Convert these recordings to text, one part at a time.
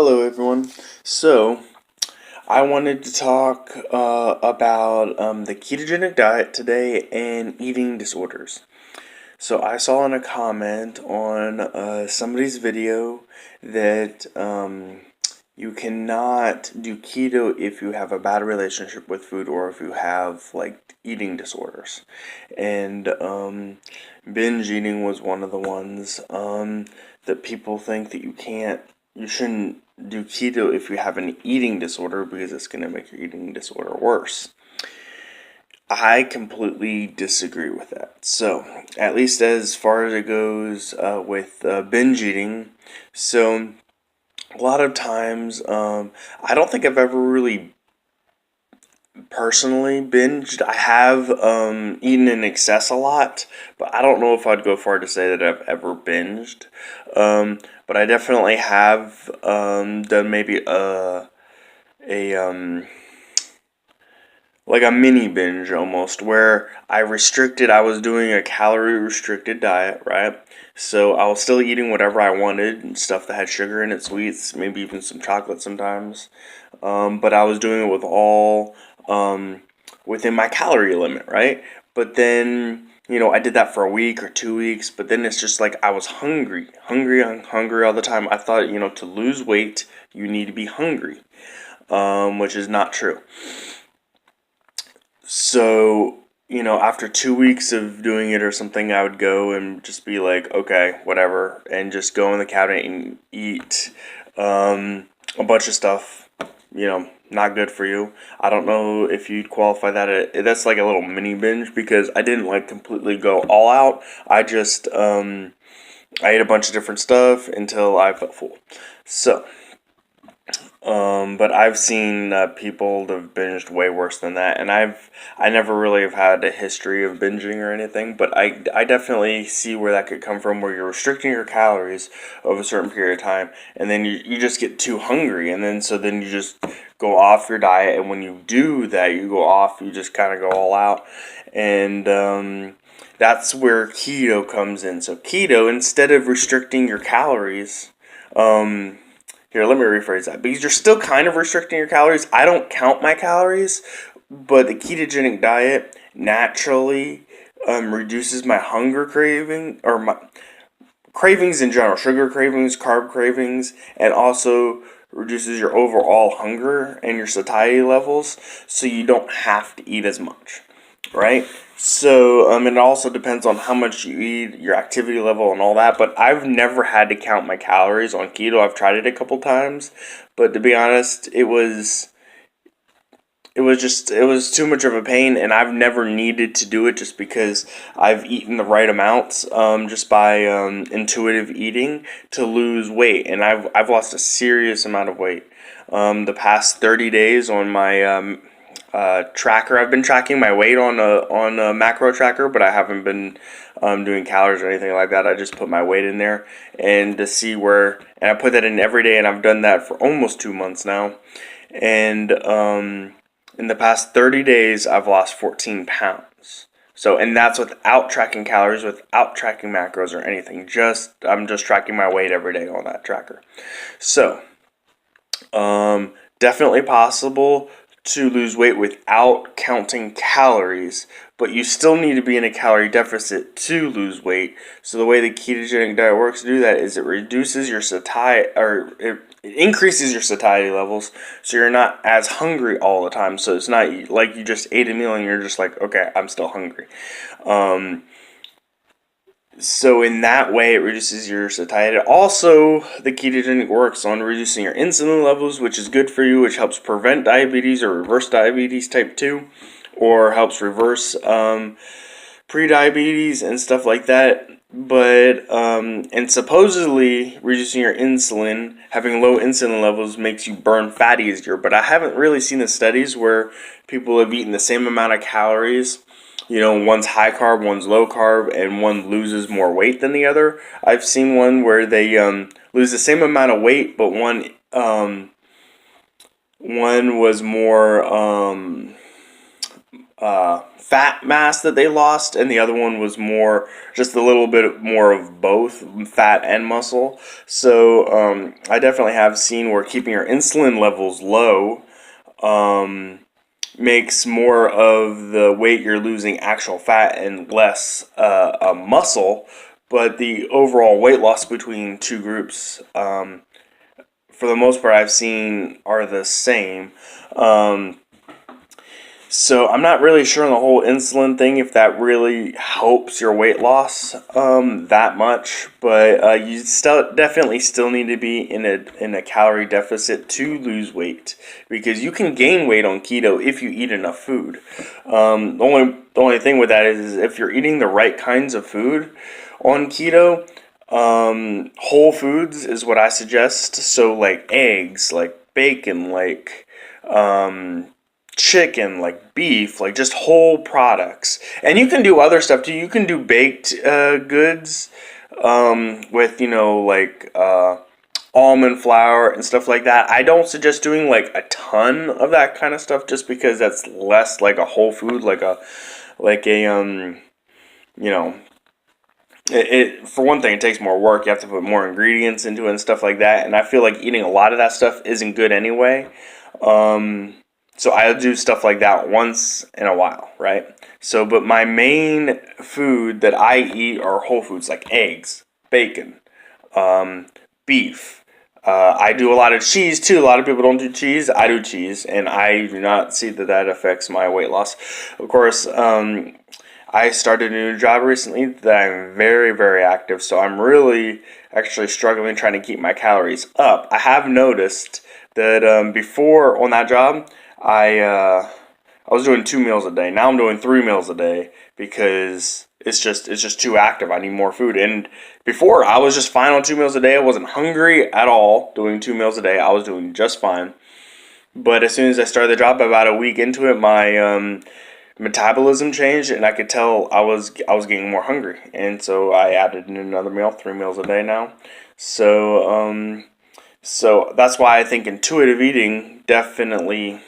Hello, everyone. So, I wanted to talk about the ketogenic diet today and eating disorders. So, I saw in a comment on somebody's video that you cannot do keto if you have a bad relationship with food or if you have like eating disorders. And binge eating was one of the ones that people think that you shouldn't do keto if you have an eating disorder because it's going to make your eating disorder worse. I completely disagree with that. So, at least as far as it goes with binge eating, so a lot of times, I don't think I've ever really personally binged. I have eaten in excess a lot, but I don't know if I'd go far to say that I've ever binged. But I definitely have done maybe a like a mini binge almost, where I was doing a calorie restricted diet, right? So I was still eating whatever I wanted, and stuff that had sugar in it, sweets, maybe even some chocolate sometimes. But I was doing it with all within my calorie limit, right? But then, I did that for a week or 2 weeks, but then it's just like I was hungry all the time. I thought, to lose weight, you need to be hungry, which is not true. So, after 2 weeks of doing it or something, I would go and just be like, okay, whatever, and just go in the cabinet and eat a bunch of stuff, not good for you. I don't know if you'd qualify that's like a little mini binge because I didn't like completely go all out. I ate a bunch of different stuff until I felt full. So, but I've seen people that have binged way worse than that, and I never really have had a history of binging or anything, but I definitely see where that could come from, where you're restricting your calories over a certain period of time, and then you just get too hungry, and then you just go off your diet, and when you do that, you just kind of go all out, and that's where keto comes in. So keto, instead of restricting your calories, here, let me rephrase that. Because you're still kind of restricting your calories. I don't count my calories, but the ketogenic diet naturally reduces my hunger craving, or my cravings in general, sugar cravings, carb cravings, and also reduces your overall hunger and your satiety levels, so you don't have to eat as much, right? So, it also depends on how much you eat, your activity level, and all that. But I've never had to count my calories on keto. I've tried it a couple times, but to be honest, it was too much of a pain, and I've never needed to do it just because I've eaten the right amounts, just by intuitive eating to lose weight, and I've lost a serious amount of weight. The past 30 days on my tracker. I've been tracking my weight on a macro tracker, but I haven't been doing calories or anything like that. I just put my weight in there and to see and I put that in every day, and I've done that for almost 2 months now. And in the past 30 days, I've lost 14 pounds. So, and that's without tracking calories, without tracking macros or anything. I'm just tracking my weight every day on that tracker. So, definitely possible to lose weight without counting calories, but you still need to be in a calorie deficit to lose weight. So the way the ketogenic diet works to do that is it reduces your satiety, or it increases your satiety levels, so you're not as hungry all the time. So it's not like you just ate a meal and you're just like, okay, I'm still hungry. So in that way, it reduces your satiety. Also, the ketogenic works on reducing your insulin levels, which is good for you, which helps prevent diabetes or reverse diabetes type 2, or helps reverse pre-diabetes and stuff like that. But, and supposedly reducing your insulin, having low insulin levels makes you burn fat easier. But I haven't really seen the studies where people have eaten the same amount of calories, one's high carb, one's low carb, and one loses more weight than the other. I've seen one where they lose the same amount of weight, but one was more fat mass that they lost, and the other one was more, just a little bit more of both fat and muscle. So I definitely have seen where keeping your insulin levels low makes more of the weight you're losing actual fat and less muscle, but the overall weight loss between two groups, for the most part, I've seen are the same. So I'm not really sure on the whole insulin thing if that really helps your weight loss that much, but you definitely still need to be in a calorie deficit to lose weight, because you can gain weight on keto if you eat enough food. The only thing with that is if you're eating the right kinds of food on keto. Whole foods is what I suggest. So like eggs, like bacon, like chicken, like beef, like just whole products. And you can do other stuff too. You can do baked goods with, like almond flour and stuff like that. I don't suggest doing like a ton of that kind of stuff, just because that's less like a whole food, like a you know for one thing, it takes more work. You have to put more ingredients into it and stuff like that. And I feel like eating a lot of that stuff isn't good anyway. So I do stuff like that once in a while, right? So, but my main food that I eat are whole foods, like eggs, bacon, beef. I do a lot of cheese too. A lot of people don't do cheese. I do cheese, and I do not see that affects my weight loss. Of course, I started a new job recently that I'm very, very active, so I'm really actually struggling trying to keep my calories up. I have noticed that before on that job, I was doing 2 meals a day. Now I'm doing 3 meals a day because it's just too active. I need more food. And before I was just fine on 2 meals a day. I wasn't hungry at all doing 2 meals a day. I was doing just fine. But as soon as I started the job, about a week into it, my metabolism changed, and I could tell I was getting more hungry, and so I added in another meal, 3 meals a day now. So that's why I think intuitive eating definitely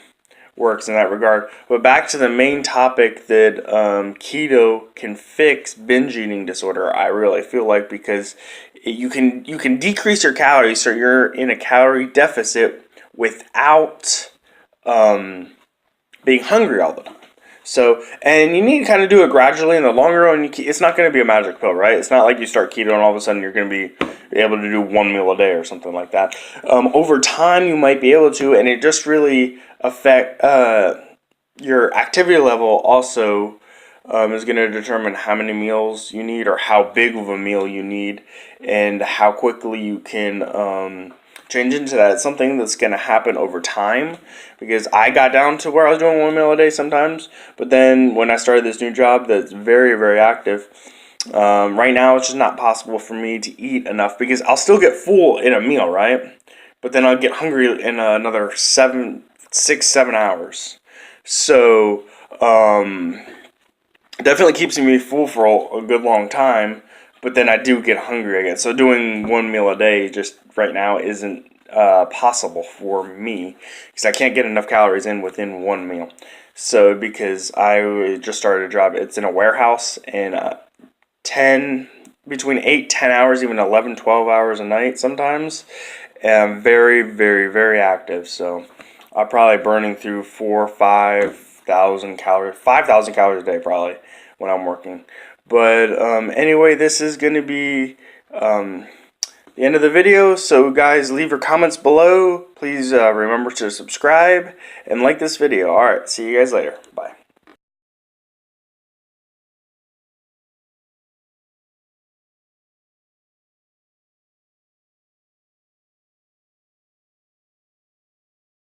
works in that regard. But back to the main topic, that keto can fix binge eating disorder. I really feel like, because you can decrease your calories, so you're in a calorie deficit without being hungry all the time. So, and you need to kind of do it gradually in the longer run. It's not going to be a magic pill, right? It's not like you start keto and all of a sudden you're going to be able to do 1 meal a day or something like that. Over time, you might be able to, and it just really affect your activity level. Also, is going to determine how many meals you need, or how big of a meal you need, and how quickly you can change into that. It's something that's going to happen over time, because I got down to where I was doing 1 meal a day sometimes, but then when I started this new job that's very, very active, right now it's just not possible for me to eat enough, because I'll still get full in a meal, right? But then I'll get hungry in another 6-7 hours. So it definitely keeps me full for a good long time, but then I do get hungry again. So doing 1 meal a day just right now isn't possible for me, because I can't get enough calories in within 1 meal. So because I just started a job, it's in a warehouse, and between 8-10 hours, even 11-12 hours a night sometimes, and I'm very, very, very active. So I'm probably burning through 4,000-5,000 calories, 5,000 calories a day probably when I'm working. But anyway, this is going to be the end of the video. So guys, leave your comments below. Please remember to subscribe and like this video. Alright, see you guys later. Bye.